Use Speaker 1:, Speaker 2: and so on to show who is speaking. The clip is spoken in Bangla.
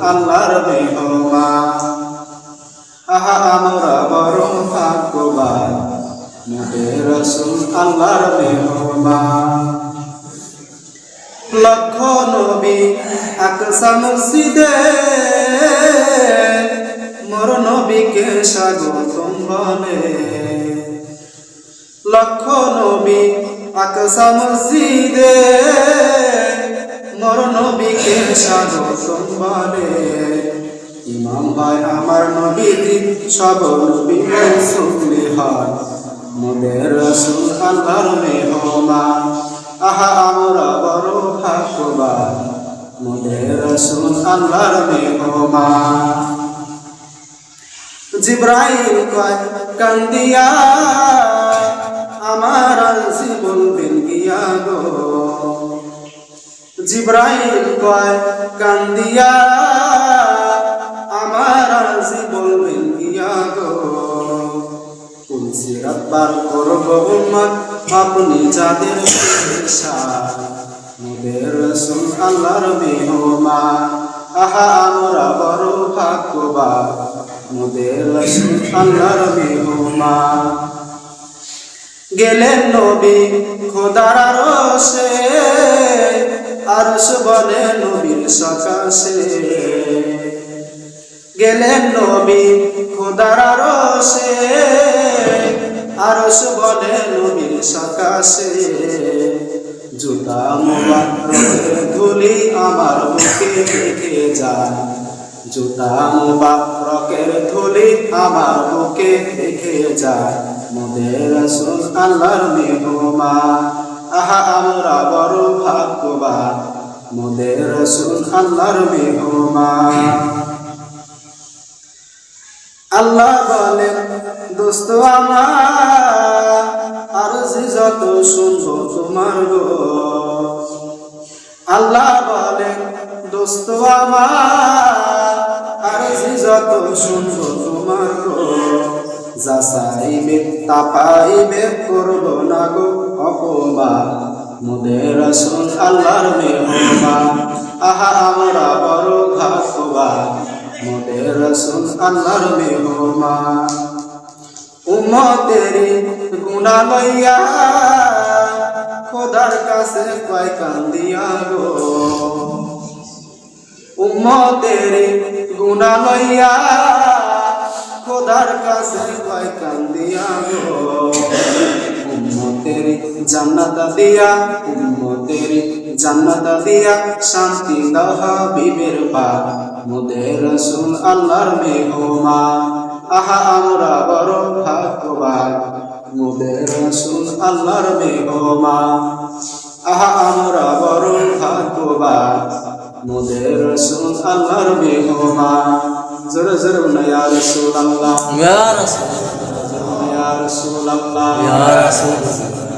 Speaker 1: আল্লাহর মেহমান। আহা আমরা বড় ভাগ্যবান, নবী রাসূল আল্লাহর মেহমান। লক্ষ নবী আকসা মসজিদে, মোর নবীকে স্বাগতম বলে। লক্ষ নবী আকসা মসজিদে, মোর নবীকে স্বাগতম বলে। ইমাম হয় আমার নবীজি, সব নবী রাসূলি হয়, মোদের রাসূল আল্লাহর মেহমান। আহা আমরা বড় ভাগ্যবান, মোদের রাসূল আল্লাহর মেহমান। জিবরাইল কয় কান্দিয়া, আমার আরজি বলবেন গিয়া গো। জিবরাইল কয় কান্দিয়া, আমার আরজি বলবেন গিয়া গো। পুলসিরাত পার করব উম্মত, আপনি যাদের পেরেশান, মোদের রাসূল আল্লাহর মেহমান। আহা আমরা বড় ভাগ্যবান, মোদের রাসূল আল্লাহর মেহমান। গেলেন নবী খোদার আরশে, আরশ বলে নবীর সকাশে। গেলেন নবী খোদার আরশে, আরশ বলে নবীর সকাশে। জুতা মুবারকের ধুলি আমার বুকে লেগে যায়, জুতা মুবারকের ধুলি আমার বুকে লেগে যায়, মোদের রাসূল আল্লাহর মেহমান। আহা আমরা বড় ভাগ্যবান, মোদের রাসূল আল্লাহর মেহমান। আল্লাহ বলেন দোস্ত আমার, আরজি যত শুনবো তোমার গো। আল্লাহ বলেন দোস্ত আমার, আরজি যত শুনবো তোমার গো। যা চাইবে তা পাইবে, করব না গো অপমান, মোদের রাসূল আল্লাহর মেহমান। আহা আমরা বড় ভাগ্যবান, মোদের রাসূল আল্লাহর মেহমান। উম্মতেরি গুনাহ লইয়া, খোদার কাছে কয় কান্দিয়া গো। উম্মতেরি গুনাহ লইয়া, খোদার কাছে কয় কান্দিয়া গো। উম্মতেরি জান্নাত দিয়া, উম্মতেরি জান্নাত দিয়া, শান্তি দাও হাবিবের পাক, মোদের রাসূল আল্লাহর মেহমান। আহা আমরা বড় ভাগ্যবান, মোদের রাসূল আল্লাহর মেহমান। আহা আমরা বড় ভাগ্যবান, মোদের রাসূল আল্লাহর মেহমান। জোরে জোরে বলুন ইয়া রাসূলুল্লাহ, ইয়া রাসূলুল্লাহ, ইয়া রাসূলুল্লাহ, ইয়া রাসূলুল্লাহ।